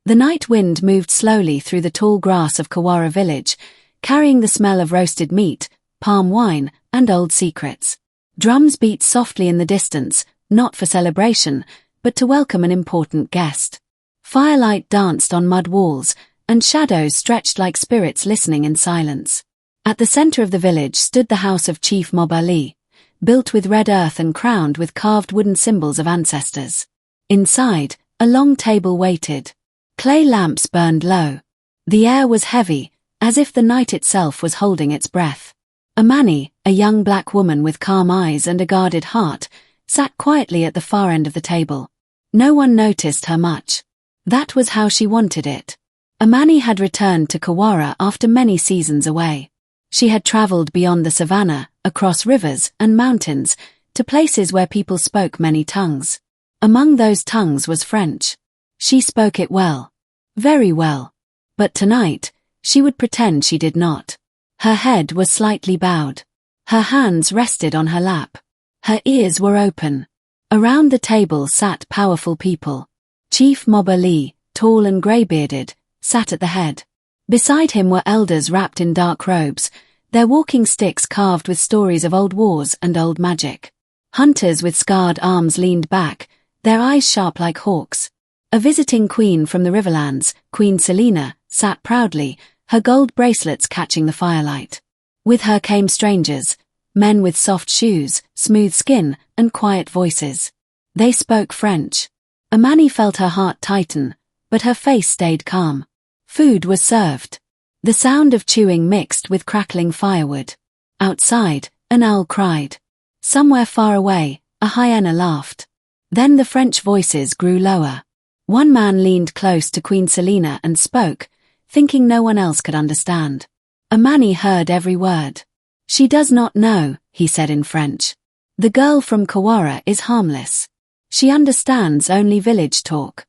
The night wind moved slowly through the tall grass of Kawara village, carrying the smell of roasted meat, palm wine, and old secrets. Drums beat softly in the distance, not for celebration, but to welcome an important guest. Firelight danced on mud walls, and shadows stretched like spirits listening in silence. At the center of the village stood the house of Chief Mob Ali, built with red earth and crowned with carved wooden symbols of ancestors. Inside, a long table waited. Clay lamps burned low. The air was heavy, as if the night itself was holding its breath. Amani, a young black woman with calm eyes and a guarded heart, sat quietly at the far end of the table. No one noticed her much. That was how she wanted it. Amani had returned to Kawara after many seasons away. She had traveled beyond the savannah, across rivers and mountains, to places where people spoke many tongues. Among those tongues was French. She spoke it well. Very well. But tonight, she would pretend she did not. Her head was slightly bowed. Her hands rested on her lap. Her ears were open. Around the table sat powerful people. Chief Mob Ali, tall and grey-bearded, sat at the head. Beside him were elders wrapped in dark robes, their walking sticks carved with stories of old wars and old magic. Hunters with scarred arms leaned back, their eyes sharp like hawks. A visiting queen from the Riverlands, Queen Selina, sat proudly, her gold bracelets catching the firelight. With her came strangers, men with soft shoes, smooth skin, and quiet voices. They spoke French. Amani felt her heart tighten, but her face stayed calm. Food was served. The sound of chewing mixed with crackling firewood. Outside, an owl cried. Somewhere far away, a hyena laughed. Then the French voices grew lower. One man leaned close to Queen Selina and spoke, thinking no one else could understand. Amani heard every word. "She does not know," he said in French. "The girl from Kawara is harmless. She understands only village talk."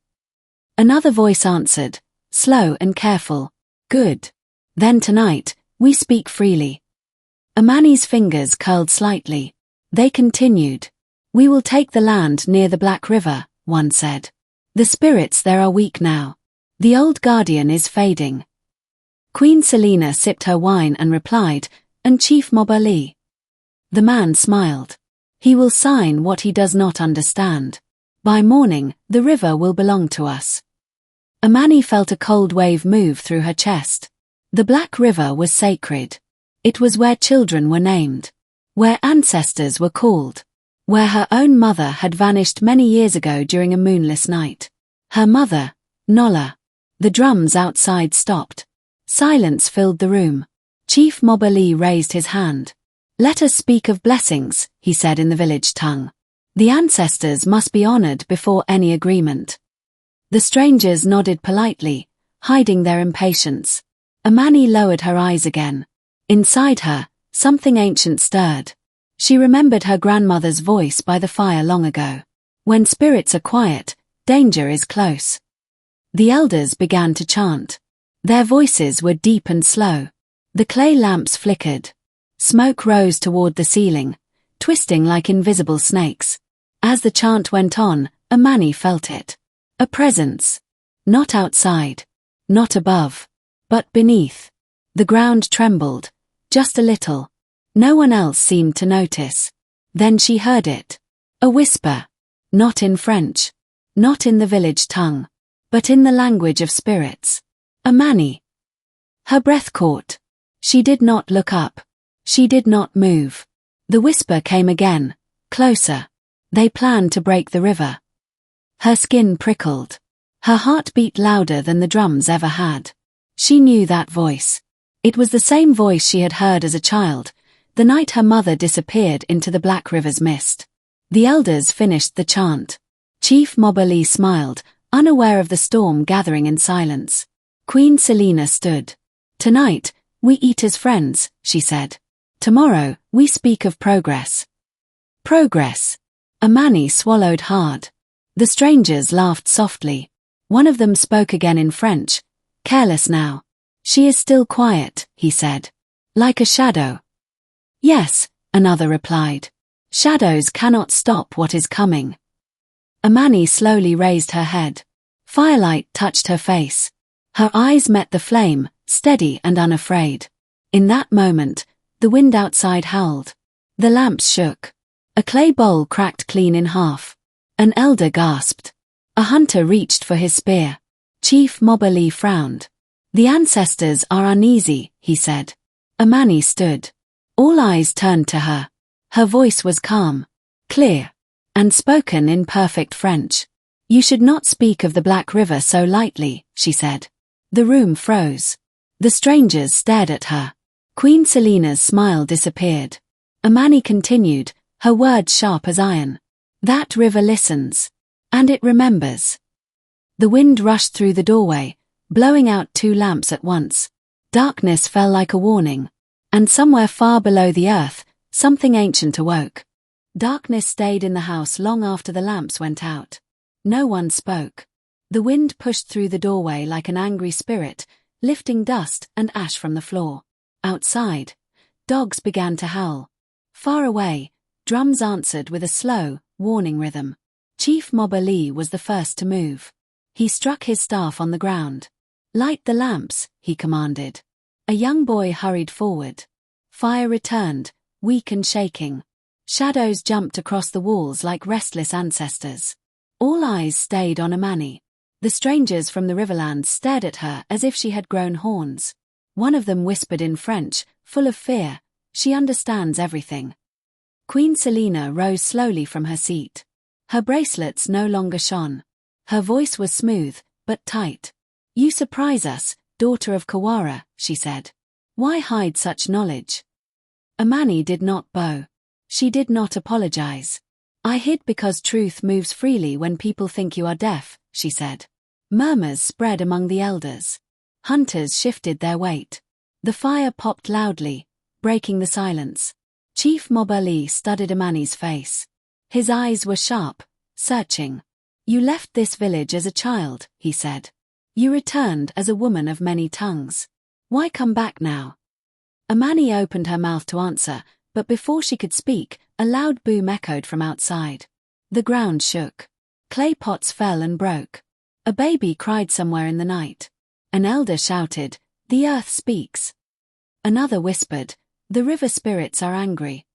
Another voice answered, slow and careful, "Good. Then tonight, we speak freely." Amani's fingers curled slightly. They continued. "We will take the land near the Black River," one said. "The spirits there are weak now. The old guardian is fading." Queen Selina sipped her wine and replied, "And Chief Mob Ali?" The man smiled. "He will sign what he does not understand. By morning, the river will belong to us." Amani felt a cold wave move through her chest. The Black River was sacred. It was where children were named, where ancestors were called, where her own mother had vanished many years ago during a moonless night. Her mother, Nola. The drums outside stopped. Silence filled the room. Chief Mob Ali raised his hand. "Let us speak of blessings," he said in the village tongue. "The ancestors must be honored before any agreement." The strangers nodded politely, hiding their impatience. Amani lowered her eyes again. Inside her, something ancient stirred. She remembered her grandmother's voice by the fire long ago. When spirits are quiet, danger is close. The elders began to chant. Their voices were deep and slow. The clay lamps flickered. Smoke rose toward the ceiling, twisting like invisible snakes. As the chant went on, Amani felt it. A presence. Not outside. Not above. But beneath. The ground trembled. Just a little. No one else seemed to notice. Then she heard it. A whisper. Not in French. Not in the village tongue. But in the language of spirits. Amani. Her breath caught. She did not look up. She did not move. The whisper came again. Closer. They planned to break the river. Her skin prickled. Her heart beat louder than the drums ever had. She knew that voice. It was the same voice she had heard as a child, the night her mother disappeared into the Black River's mist. The elders finished the chant. Chief Mob Ali smiled, unaware of the storm gathering in silence. Queen Selina stood. "Tonight, we eat as friends," she said. "Tomorrow, we speak of progress." Progress. Amani swallowed hard. The strangers laughed softly. One of them spoke again in French. "Careless now. She is still quiet," he said. "Like a shadow." "Yes," another replied. "Shadows cannot stop what is coming." Amani slowly raised her head. Firelight touched her face. Her eyes met the flame, steady and unafraid. In that moment, the wind outside howled. The lamps shook. A clay bowl cracked clean in half. An elder gasped. A hunter reached for his spear. Chief Moberly frowned. "The ancestors are uneasy," he said. Amani stood. All eyes turned to her. Her voice was calm, clear, and spoken in perfect French. "You should not speak of the Black River so lightly," she said. The room froze. The strangers stared at her. Queen Selena's smile disappeared. Amani continued, her words sharp as iron. "That river listens. And it remembers." The wind rushed through the doorway, blowing out 2 lamps at once. Darkness fell like a warning. And somewhere far below the earth, something ancient awoke. Darkness stayed in the house long after the lamps went out. No one spoke. The wind pushed through the doorway like an angry spirit, lifting dust and ash from the floor. Outside, dogs began to howl. Far away, drums answered with a slow, warning rhythm. Chief Moberly was the first to move. He struck his staff on the ground. "Light the lamps," he commanded. A young boy hurried forward. Fire returned, weak and shaking. Shadows jumped across the walls like restless ancestors. All eyes stayed on Amani. The strangers from the Riverlands stared at her as if she had grown horns. One of them whispered in French, full of fear, "She understands everything." Queen Selena rose slowly from her seat. Her bracelets no longer shone. Her voice was smooth, but tight. "You surprise us, daughter of Kawara," she said. "Why hide such knowledge?" Amani did not bow. She did not apologize. "I hid because truth moves freely when people think you are deaf," she said. Murmurs spread among the elders. Hunters shifted their weight. The fire popped loudly, breaking the silence. Chief Moberly studied Amani's face. His eyes were sharp, searching. "You left this village as a child," he said. "You returned as a woman of many tongues. Why come back now?" Amani opened her mouth to answer, but before she could speak, a loud boom echoed from outside. The ground shook. Clay pots fell and broke. A baby cried somewhere in the night. An elder shouted, "The earth speaks." Another whispered, "The river spirits are angry."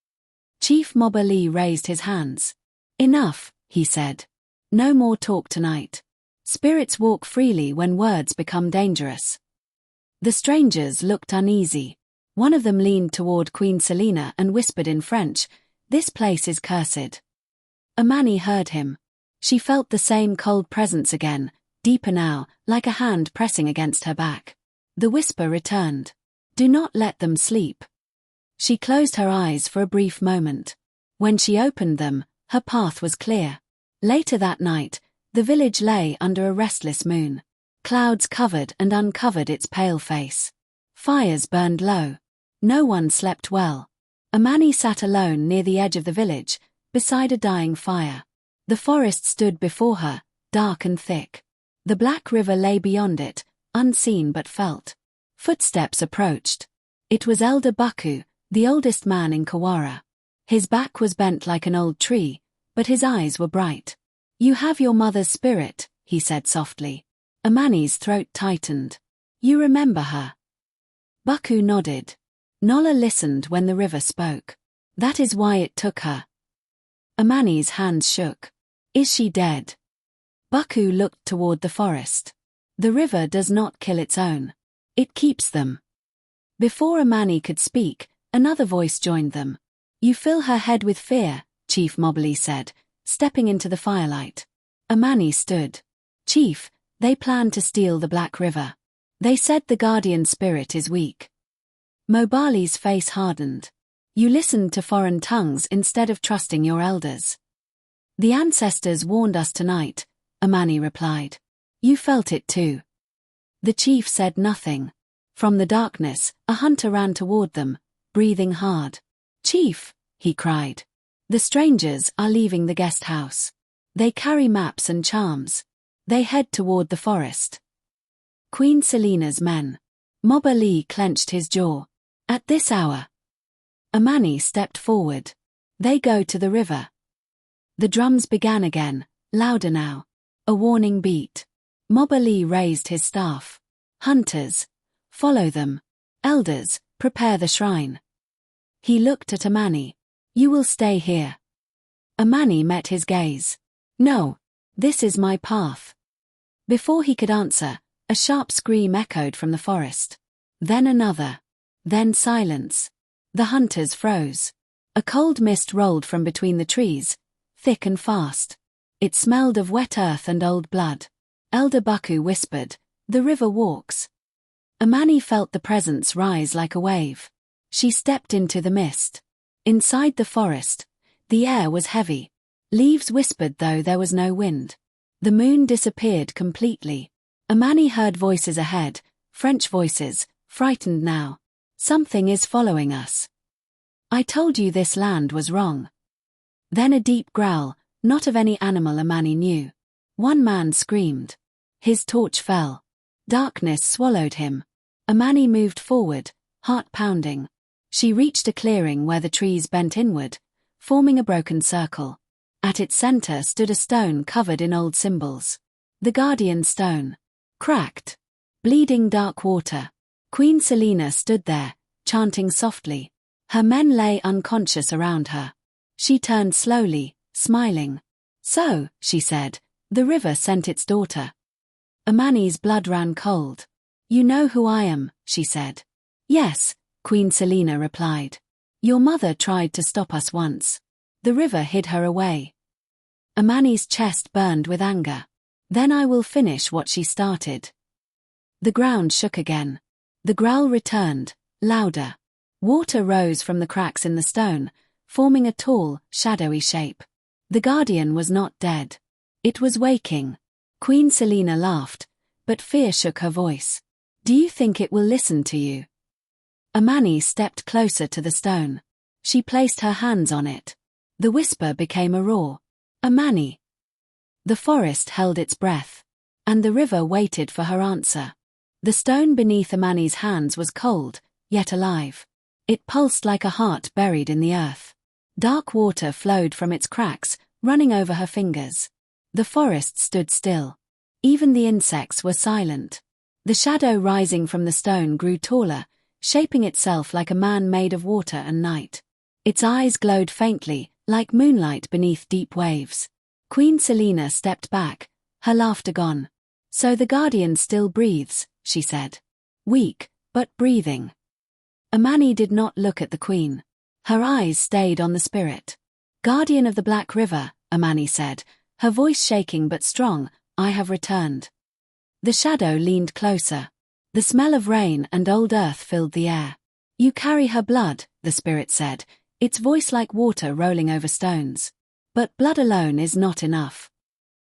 Chief Moberly raised his hands. "Enough," he said. "No more talk tonight. Spirits walk freely when words become dangerous." The strangers looked uneasy. One of them leaned toward Queen Selena and whispered in French, "This place is cursed." Amani heard him. She felt the same cold presence again, deeper now, like a hand pressing against her back. The whisper returned. "Do not let them sleep." She closed her eyes for a brief moment. When she opened them, her path was clear. Later that night, the village lay under a restless moon. Clouds covered and uncovered its pale face. Fires burned low. No one slept well. Amani sat alone near the edge of the village, beside a dying fire. The forest stood before her, dark and thick. The Black River lay beyond it, unseen but felt. Footsteps approached. It was Elder Baku, the oldest man in Kawara. His back was bent like an old tree, but his eyes were bright. "You have your mother's spirit," he said softly. Amani's throat tightened. "You remember her?" Baku nodded. Nola listened when the river spoke. "That is why it took her." Amani's hands shook. "Is she dead?" Baku looked toward the forest. "The river does not kill its own. It keeps them." Before Amani could speak, another voice joined them. "You fill her head with fear," Chief Moberly said, stepping into the firelight. Amani stood. "Chief, they plan to steal the Black River. They said the guardian spirit is weak." Moberly's face hardened. "You listened to foreign tongues instead of trusting your elders." "The ancestors warned us tonight," Amani replied. "You felt it too." The chief said nothing. From the darkness, a hunter ran toward them, breathing hard. "Chief," he cried. "The strangers are leaving the guest house. They carry maps and charms. They head toward the forest." Queen Selena's men. Moberly clenched his jaw. "At this hour?" Amani stepped forward. "They go to the river." The drums began again, louder now. A warning beat. Mobali raised his staff. Hunters, follow them. Elders, prepare the shrine. He looked at Amani. You will stay here. Amani met his gaze. No, this is my path. Before he could answer, a sharp scream echoed from the forest. Then another. Then silence. The hunters froze. A cold mist rolled from between the trees, thick and fast. It smelled of wet earth and old blood. Elder Baku whispered, "The river walks." Amani felt the presence rise like a wave. She stepped into the mist. Inside the forest, the air was heavy. Leaves whispered though there was no wind. The moon disappeared completely. Amani heard voices ahead, French voices, frightened now. Something is following us. I told you this land was wrong. Then a deep growl, not of any animal Amani knew. One man screamed. His torch fell. Darkness swallowed him. Amani moved forward, heart pounding. She reached a clearing where the trees bent inward, forming a broken circle. At its center stood a stone covered in old symbols. The guardian stone. Cracked. Bleeding dark water. Queen Selina stood there, chanting softly. Her men lay unconscious around her. She turned slowly, smiling. So, she said, the river sent its daughter. Amani's blood ran cold. You know who I am, she said. Yes, Queen Selina replied. Your mother tried to stop us once. The river hid her away. Amani's chest burned with anger. Then I will finish what she started. The ground shook again. The growl returned, louder. Water rose from the cracks in the stone, forming a tall, shadowy shape. The guardian was not dead. It was waking. Queen Selina laughed, but fear shook her voice. Do you think it will listen to you? Amani stepped closer to the stone. She placed her hands on it. The whisper became a roar. Amani. The forest held its breath, and the river waited for her answer. The stone beneath Amani's hands was cold, yet alive. It pulsed like a heart buried in the earth. Dark water flowed from its cracks, running over her fingers. The forest stood still. Even the insects were silent. The shadow rising from the stone grew taller, shaping itself like a man made of water and night. Its eyes glowed faintly, like moonlight beneath deep waves. Queen Selina stepped back, her laughter gone. So the guardian still breathes, she said. Weak, but breathing. Amani did not look at the queen. Her eyes stayed on the spirit. Guardian of the Black River, Amani said, her voice shaking but strong, I have returned. The shadow leaned closer. The smell of rain and old earth filled the air. You carry her blood, the spirit said, its voice like water rolling over stones. But blood alone is not enough.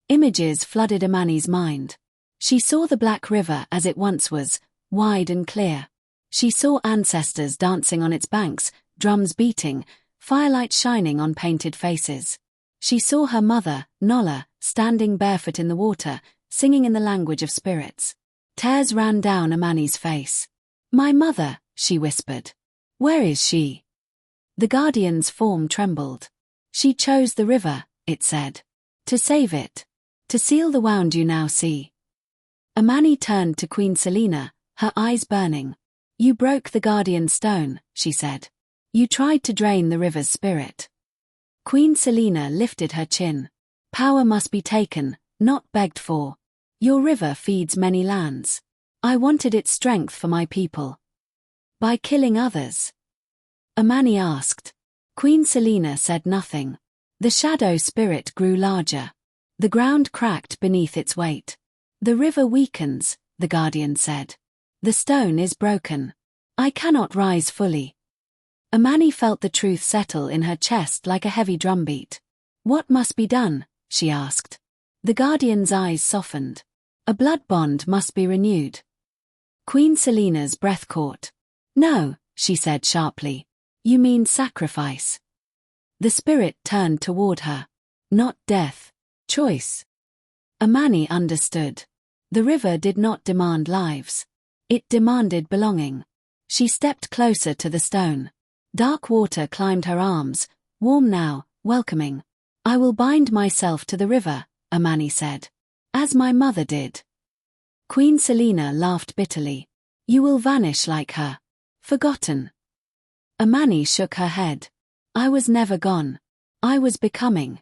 Images flooded Amani's mind. She saw the Black River as it once was, wide and clear. She saw ancestors dancing on its banks, drums beating, firelight shining on painted faces. She saw her mother, Nola, standing barefoot in the water, singing in the language of spirits. Tears ran down Amani's face. My mother, she whispered. Where is she? The guardian's form trembled. She chose the river, it said. To save it. To seal the wound you now see. Amani turned to Queen Selina, her eyes burning. You broke the guardian stone, she said. You tried to drain the river's spirit. Queen Selina lifted her chin. Power must be taken, not begged for. Your river feeds many lands. I wanted its strength for my people. By killing others? Amani asked. Queen Selina said nothing. The shadow spirit grew larger. The ground cracked beneath its weight. The river weakens, the guardian said. The stone is broken. I cannot rise fully. Amani felt the truth settle in her chest like a heavy drumbeat. What must be done? She asked. The guardian's eyes softened. A blood bond must be renewed. Queen Selina's breath caught. No, she said sharply. You mean sacrifice. The spirit turned toward her. Not death. Choice. Amani understood. The river did not demand lives. It demanded belonging. She stepped closer to the stone. Dark water climbed her arms, warm now, welcoming. I will bind myself to the river, Amani said. As my mother did. Queen Selina laughed bitterly. You will vanish like her. Forgotten. Amani shook her head. I was never gone. I was becoming.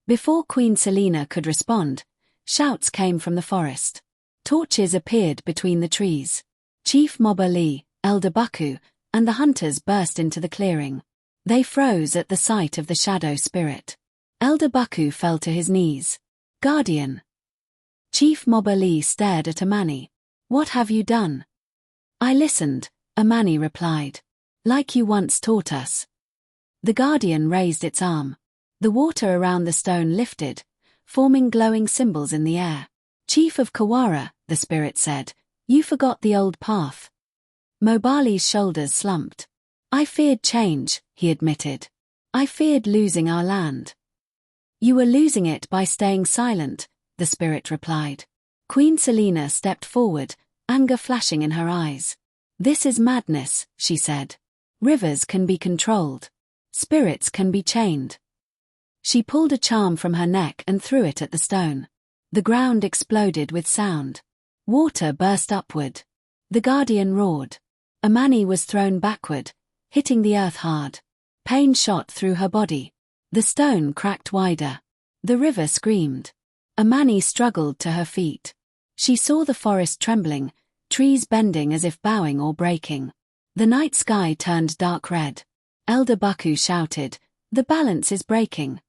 Before Queen Selina could respond, shouts came from the forest. Torches appeared between the trees. Chief Mobali, Elder Baku, and the hunters burst into the clearing. They froze at the sight of the shadow spirit. Elder Baku fell to his knees. Guardian. Chief Mobali stared at Amani. What have you done? I listened, Amani replied. Like you once taught us. The Guardian raised its arm. The water around the stone lifted, forming glowing symbols in the air. Chief of Kawara, the spirit said, you forgot the old path. Mobali's shoulders slumped. I feared change, he admitted. I feared losing our land. You were losing it by staying silent, the spirit replied. Queen Selina stepped forward, anger flashing in her eyes. This is madness, she said. Rivers can be controlled. Spirits can be chained. She pulled a charm from her neck and threw it at the stone. The ground exploded with sound. Water burst upward. The Guardian roared. Amani was thrown backward, hitting the earth hard. Pain shot through her body. The stone cracked wider. The river screamed. Amani struggled to her feet. She saw the forest trembling, trees bending as if bowing or breaking. The night sky turned dark red. Elder Baku shouted, the balance is breaking.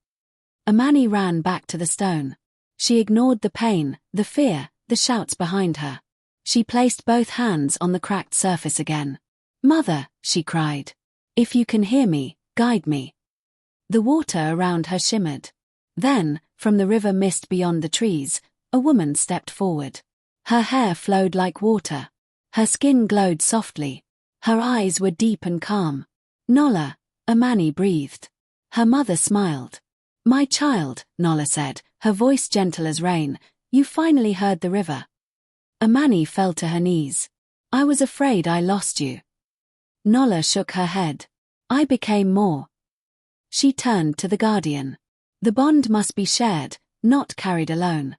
Amani ran back to the stone. She ignored the pain, the fear, the shouts behind her. She placed both hands on the cracked surface again. Mother, she cried. If you can hear me, guide me. The water around her shimmered. Then, from the river mist beyond the trees, a woman stepped forward. Her hair flowed like water. Her skin glowed softly. Her eyes were deep and calm. Nola, Amani breathed. Her mother smiled. My child, Nola said, her voice gentle as rain, you finally heard the river. Amani fell to her knees. I was afraid I lost you. Nola shook her head. I became more. She turned to the Guardian. The bond must be shared, not carried alone.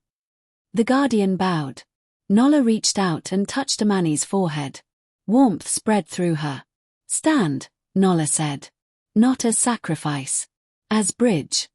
The Guardian bowed. Nola reached out and touched Amani's forehead. Warmth spread through her. Stand, Nola said. Not as sacrifice. As bridge.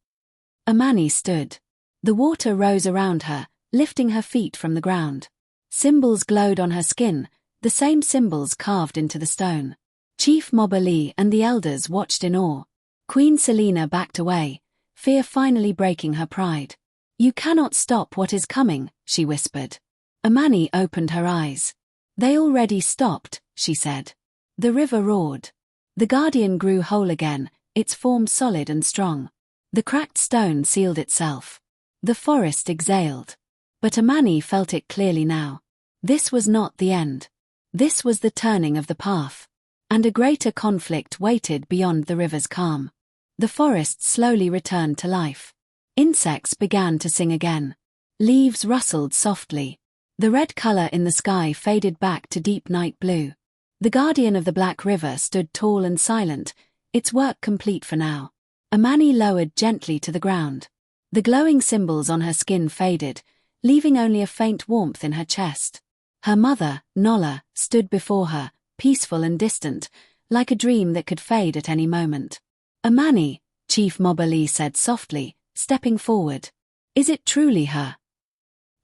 Amani stood. The water rose around her, lifting her feet from the ground. Symbols glowed on her skin, the same symbols carved into the stone. Chief Mobali and the elders watched in awe. Queen Selina backed away, fear finally breaking her pride. You cannot stop what is coming, she whispered. Amani opened her eyes. They already stopped, she said. The river roared. The Guardian grew whole again, its form solid and strong. The cracked stone sealed itself. The forest exhaled. But Amani felt it clearly now. This was not the end. This was the turning of the path. And a greater conflict waited beyond the river's calm. The forest slowly returned to life. Insects began to sing again. Leaves rustled softly. The red color in the sky faded back to deep night blue. The Guardian of the Black River stood tall and silent, its work complete for now. Amani lowered gently to the ground. The glowing symbols on her skin faded, leaving only a faint warmth in her chest. Her mother, Nola, stood before her, peaceful and distant, like a dream that could fade at any moment. Amani, Chief Mobali said softly, stepping forward. Is it truly her?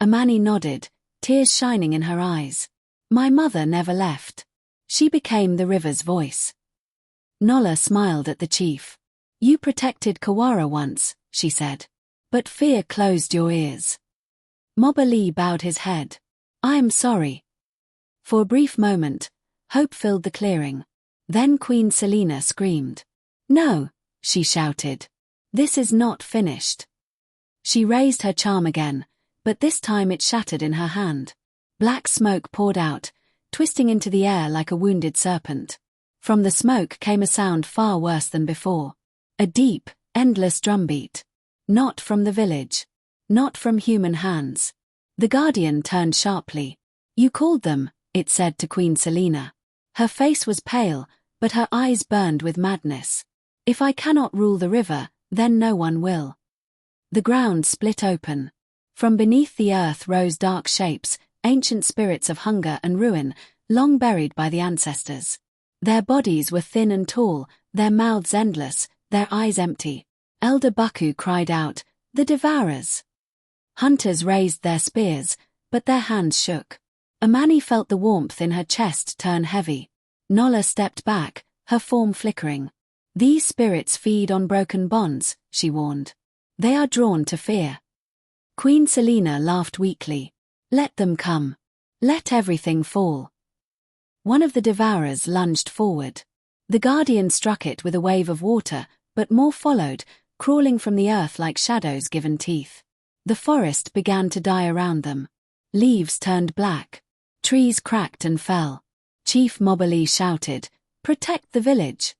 Amani nodded, tears shining in her eyes. My mother never left. She became the river's voice. Nola smiled at the chief. You protected Kawara once, she said. But fear closed your ears. Mobali bowed his head. I am sorry. For a brief moment, hope filled the clearing. Then Queen Selina screamed. No, she shouted. This is not finished. She raised her charm again, but this time it shattered in her hand. Black smoke poured out, twisting into the air like a wounded serpent. From the smoke came a sound far worse than before. A deep, endless drumbeat. Not from the village. Not from human hands. The Guardian turned sharply. You called them, it said to Queen Selina. Her face was pale, but her eyes burned with madness. If I cannot rule the river, then no one will. The ground split open. From beneath the earth rose dark shapes, ancient spirits of hunger and ruin, long buried by the ancestors. Their bodies were thin and tall, their mouths endless, their eyes empty. Elder Bucku cried out, "The Devourers!" Hunters raised their spears, but their hands shook. Amani felt the warmth in her chest turn heavy. Nola stepped back, her form flickering. "These spirits feed on broken bonds," she warned. "They are drawn to fear." Queen Selena laughed weakly. "Let them come. Let everything fall." One of the Devourers lunged forward. The Guardian struck it with a wave of water, but more followed, crawling from the earth like shadows given teeth. The forest began to die around them. Leaves turned black. Trees cracked and fell. Chief Moberly shouted, "Protect the village!"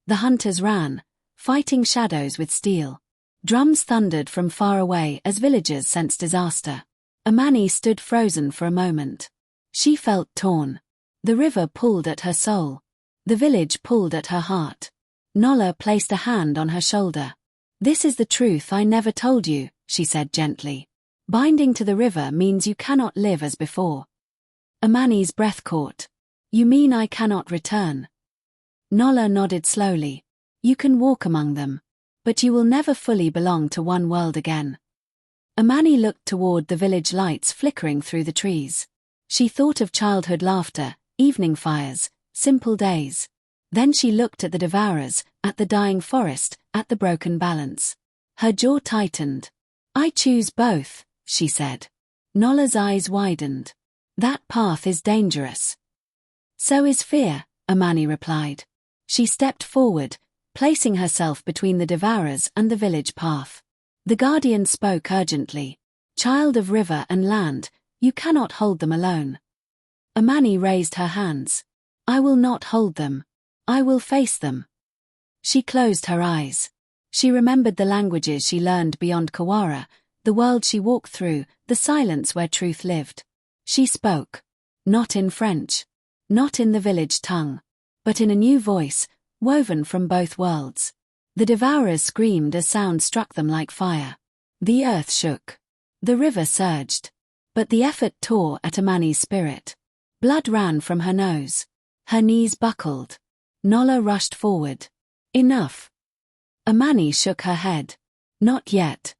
The hunters ran, fighting shadows with steel. Drums thundered from far away as villagers sensed disaster. Amani stood frozen for a moment. She felt torn. The river pulled at her soul. The village pulled at her heart. Nola placed a hand on her shoulder. "This is the truth I never told you," she said gently. "Binding to the river means you cannot live as before." Amani's breath caught. "You mean I cannot return?" Nola nodded slowly. "You can walk among them. But you will never fully belong to one world again." Amani looked toward the village lights flickering through the trees. She thought of childhood laughter, evening fires, simple days. Then she looked at the Devourers, at the dying forest, at the broken balance. Her jaw tightened. "I choose both," she said. Nola's eyes widened. "That path is dangerous." "So is fear," Amani replied. She stepped forward, placing herself between the Devourers and the village path. The Guardian spoke urgently. "Child of river and land, you cannot hold them alone." Amani raised her hands. "I will not hold them. I will face them." She closed her eyes. She remembered the languages she learned beyond Kawara, the world she walked through, the silence where truth lived. She spoke. Not in French. Not in the village tongue. But in a new voice, woven from both worlds. The Devourers screamed as sound struck them like fire. The earth shook. The river surged. But the effort tore at Amani's spirit. Blood ran from her nose. Her knees buckled. Nola rushed forward. "Enough." Amani shook her head. "Not yet."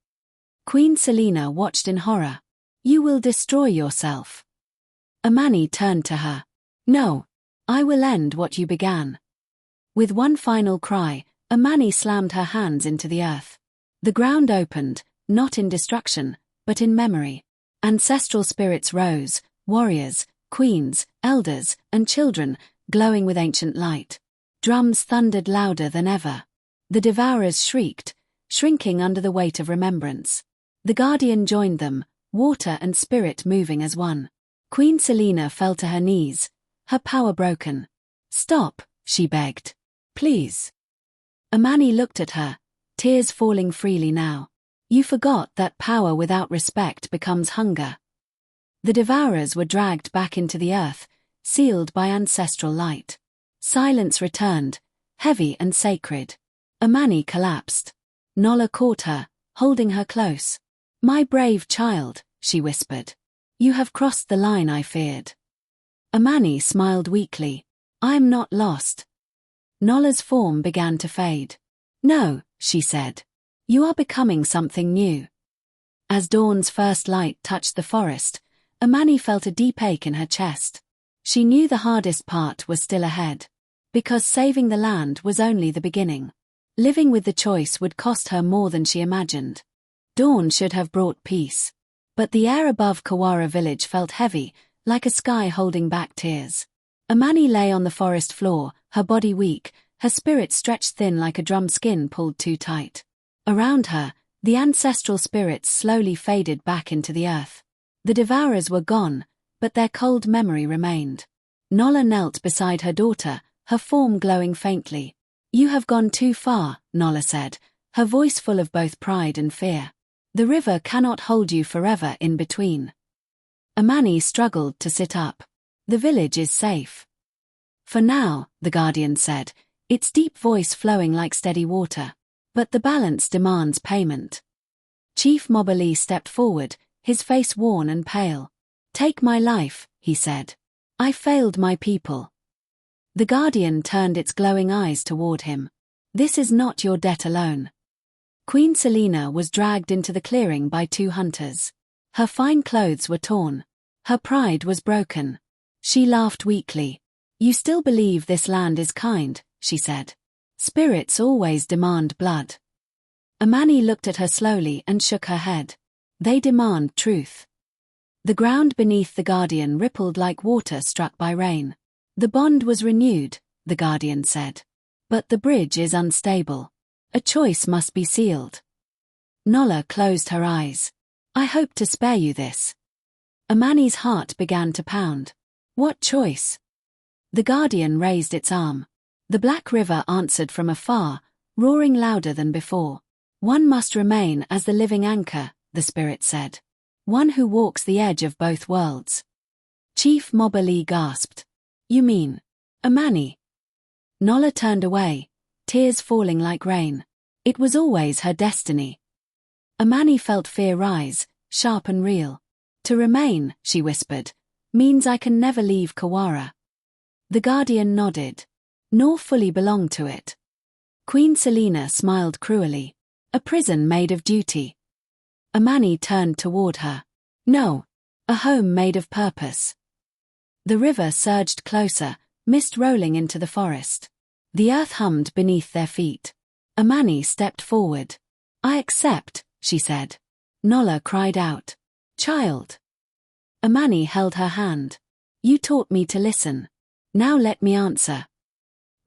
Queen Selena watched in horror. "You will destroy yourself." Amani turned to her. "No. I will end what you began." With one final cry, Amani slammed her hands into the earth. The ground opened, not in destruction, but in memory. Ancestral spirits rose, warriors, queens, elders, and children, glowing with ancient light. Drums thundered louder than ever. The Devourers shrieked, shrinking under the weight of remembrance. The Guardian joined them, water and spirit moving as one. Queen Selena fell to her knees, her power broken. "Stop," she begged. "Please." Amani looked at her, tears falling freely now. "You forgot that power without respect becomes hunger." The Devourers were dragged back into the earth, sealed by ancestral light. Silence returned, heavy and sacred. Amani collapsed. Nola caught her, holding her close. "My brave child," she whispered. "You have crossed the line I feared." Amani smiled weakly. "I am not lost." Nola's form began to fade. "No," she said. "You are becoming something new." As dawn's first light touched the forest, Amani felt a deep ache in her chest. She knew the hardest part was still ahead. Because saving the land was only the beginning. Living with the choice would cost her more than she imagined. Dawn should have brought peace. But the air above Kawara village felt heavy, like a sky holding back tears. Amani lay on the forest floor, her body weak, her spirit stretched thin like a drum skin pulled too tight. Around her, the ancestral spirits slowly faded back into the earth. The Devourers were gone, but their cold memory remained. Nola knelt beside her daughter, her form glowing faintly. "You have gone too far," Nola said, her voice full of both pride and fear. "The river cannot hold you forever in between." Amani struggled to sit up. "The village is safe." "For now," the Guardian said, its deep voice flowing like steady water. "But the balance demands payment." Chief Moberly stepped forward, his face worn and pale. Take my life, he said. I failed my people. The guardian turned its glowing eyes toward him. This is not your debt alone. Queen Selena was dragged into the clearing by 2 hunters. Her fine clothes were torn. Her pride was broken. She laughed weakly. You still believe this land is kind, she said. Spirits always demand blood. Amani looked at her slowly and shook her head. They demand truth. The ground beneath the guardian rippled like water struck by rain. The bond was renewed, the guardian said. But the bridge is unstable. A choice must be sealed. Nola closed her eyes. I hope to spare you this. Amani's heart began to pound. What choice? The guardian raised its arm. The Black River answered from afar, roaring louder than before. One must remain as the living anchor, the spirit said. One who walks the edge of both worlds. Chief Mobali gasped. You mean, Amani? Nola turned away, tears falling like rain. It was always her destiny. Amani felt fear rise, sharp and real. To remain, she whispered, means I can never leave Kawara. The guardian nodded. Nor fully belong to it. Queen Selena smiled cruelly. A prison made of duty. Amani turned toward her. No, a home made of purpose. The river surged closer, mist rolling into the forest. The earth hummed beneath their feet. Amani stepped forward. I accept, she said. Nola cried out. Child. Amani held her hand. You taught me to listen. Now let me answer.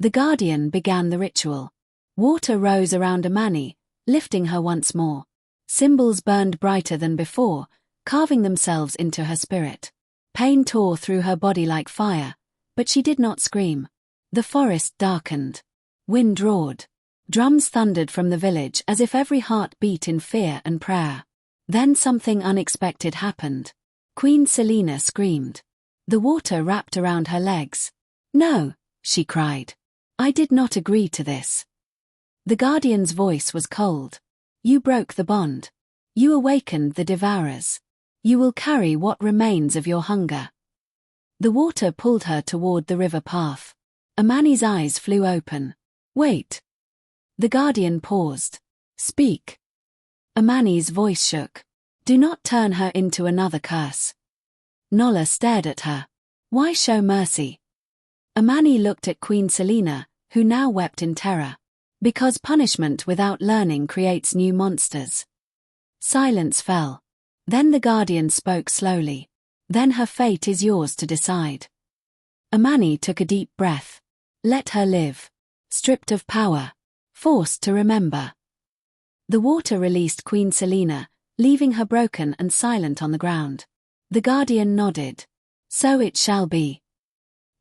The guardian began the ritual. Water rose around Amani, lifting her once more. Symbols burned brighter than before, carving themselves into her spirit. Pain tore through her body like fire, but she did not scream. The forest darkened. Wind roared. Drums thundered from the village as if every heart beat in fear and prayer. Then something unexpected happened. Queen Selena screamed. The water wrapped around her legs. No, she cried. I did not agree to this. The guardian's voice was cold. You broke the bond. You awakened the devourers. You will carry what remains of your hunger. The water pulled her toward the river path. Amani's eyes flew open. Wait. The guardian paused. Speak. Amani's voice shook. Do not turn her into another curse. Nola stared at her. Why show mercy? Amani looked at Queen Selena, who now wept in terror. Because punishment without learning creates new monsters. Silence fell. Then the guardian spoke slowly. Then her fate is yours to decide. Amani took a deep breath. Let her live. Stripped of power. Forced to remember. The water released Queen Selena, leaving her broken and silent on the ground. The guardian nodded. So it shall be.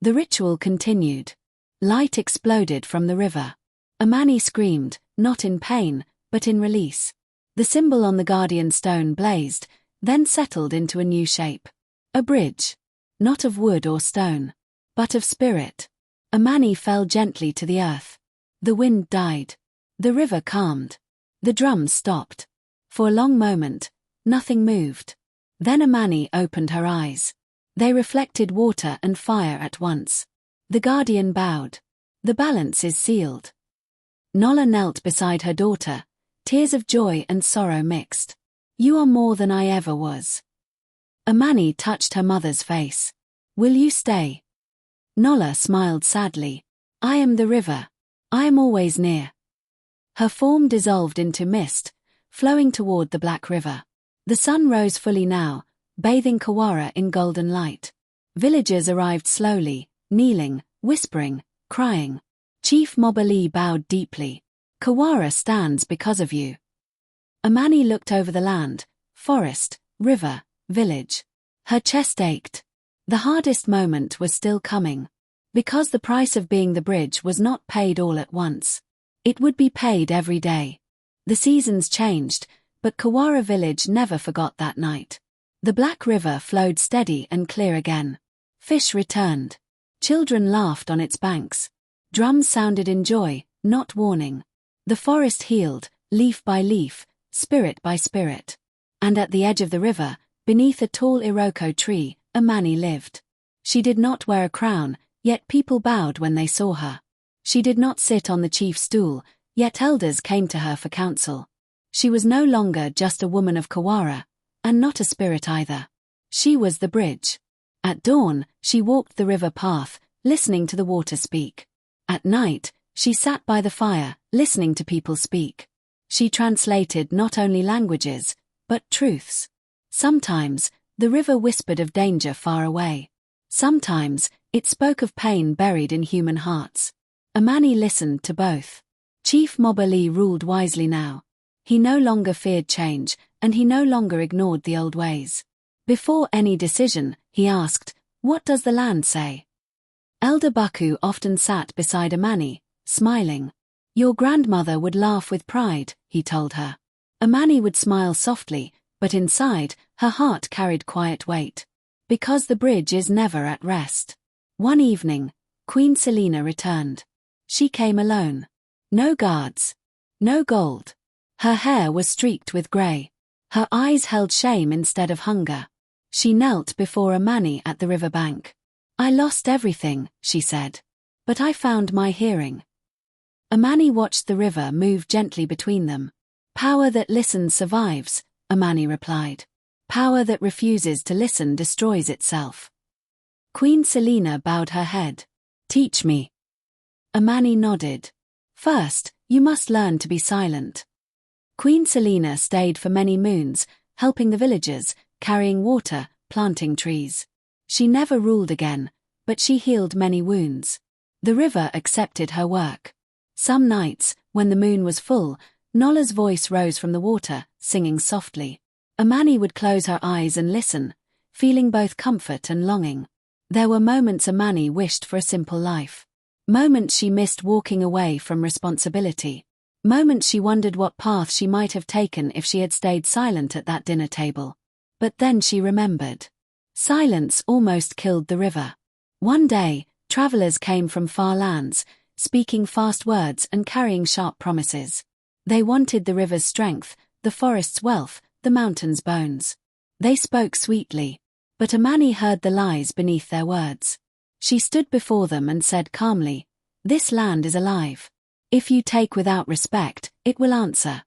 The ritual continued. Light exploded from the river. Amani screamed, not in pain, but in release. The symbol on the guardian stone blazed, then settled into a new shape. A bridge. Not of wood or stone, but of spirit. Amani fell gently to the earth. The wind died. The river calmed. The drums stopped. For a long moment, nothing moved. Then Amani opened her eyes. They reflected water and fire at once. The guardian bowed. The balance is sealed. Nola knelt beside her daughter, tears of joy and sorrow mixed. You are more than I ever was. Amani touched her mother's face. Will you stay? Nola smiled sadly. I am the river. I am always near. Her form dissolved into mist, flowing toward the Black River. The sun rose fully now, bathing Kawara in golden light. Villagers arrived slowly, kneeling, whispering, crying. Chief Mobali bowed deeply. Kawara stands because of you. Amani looked over the land, forest, river, village. Her chest ached. The hardest moment was still coming. Because the price of being the bridge was not paid all at once. It would be paid every day. The seasons changed, but Kawara village never forgot that night. The Black River flowed steady and clear again. Fish returned. Children laughed on its banks. Drums sounded in joy, not warning. The forest healed, leaf by leaf, spirit by spirit. And at the edge of the river, Beneath a tall Iroko tree, Amani lived. She did not wear a crown, yet people bowed when they saw her. She did not sit on the chief's stool, yet elders came to her for counsel. She was no longer just a woman of Kawara, and not a spirit either. She was the bridge. At dawn, she walked the river path, listening to the water speak. At night, she sat by the fire, listening to people speak. She translated not only languages, but truths. Sometimes, the river whispered of danger far away. Sometimes, it spoke of pain buried in human hearts. Amani listened to both. Chief Mobali ruled wisely now. He no longer feared change, and he no longer ignored the old ways. Before any decision, he asked, "What does the land say?" Elder Baku often sat beside Amani, smiling. "Your grandmother would laugh with pride," he told her. Amani would smile softly, but inside, her heart carried quiet weight. Because the bridge is never at rest. One evening, Queen Selina returned. She came alone. No guards. No gold. Her hair was streaked with grey. Her eyes held shame instead of hunger. She knelt before Amani at the riverbank. "I lost everything," she said. "But I found my hearing." Amani watched the river move gently between them. "Power that listens survives," Amani replied. "Power that refuses to listen destroys itself." Queen Selina bowed her head. "Teach me." Amani nodded. "First, you must learn to be silent." Queen Selina stayed for many moons, helping the villagers, carrying water, planting trees. She never ruled again, but she healed many wounds. The river accepted her work. Some nights, when the moon was full, Nola's voice rose from the water, singing softly. Amani would close her eyes and listen, feeling both comfort and longing. There were moments Amani wished for a simple life. Moments she missed walking away from responsibility. Moments she wondered what path she might have taken if she had stayed silent at that dinner table. But then she remembered. Silence almost killed the river. One day, travelers came from far lands, speaking fast words and carrying sharp promises. They wanted the river's strength, the forest's wealth, the mountain's bones. They spoke sweetly, but Amani heard the lies beneath their words. She stood before them and said calmly, "This land is alive. If you take without respect, it will answer."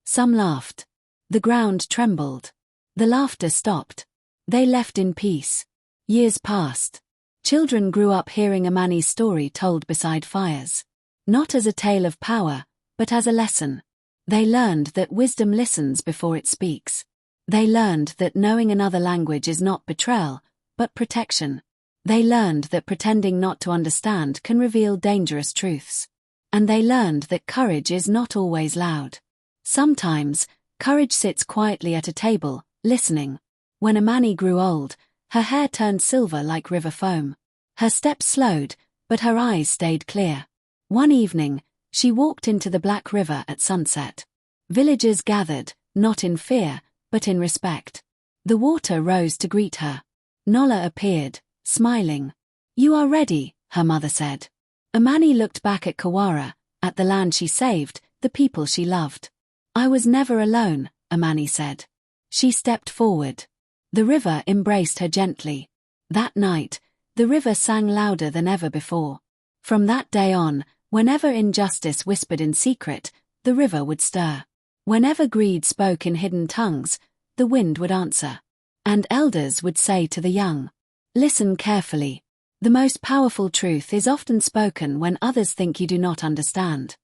Some laughed. The ground trembled. The laughter stopped. They left in peace. Years passed. Children grew up hearing Amani's story told beside fires. Not as a tale of power, but as a lesson. They learned that wisdom listens before it speaks. They learned that knowing another language is not betrayal, but protection. They learned that pretending not to understand can reveal dangerous truths. And they learned that courage is not always loud. Sometimes, courage sits quietly at a table, listening. When Amani grew old, her hair turned silver like river foam. Her steps slowed, but her eyes stayed clear. One evening, she walked into the Black River at sunset. Villagers gathered, not in fear, but in respect. The water rose to greet her. Nola appeared, smiling. "You are ready," her mother said. Amani looked back at Kawara, at the land she saved, the people she loved. "I was never alone," Amani said. She stepped forward. The river embraced her gently. That night, the river sang louder than ever before. From that day on, whenever injustice whispered in secret, the river would stir. Whenever greed spoke in hidden tongues, the wind would answer. And elders would say to the young, "Listen carefully. The most powerful truth is often spoken when others think you do not understand."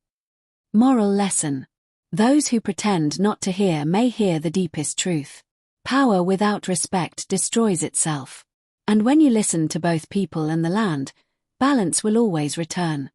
Moral lesson. Those who pretend not to hear may hear the deepest truth. Power without respect destroys itself. And when you listen to both people and the land, balance will always return.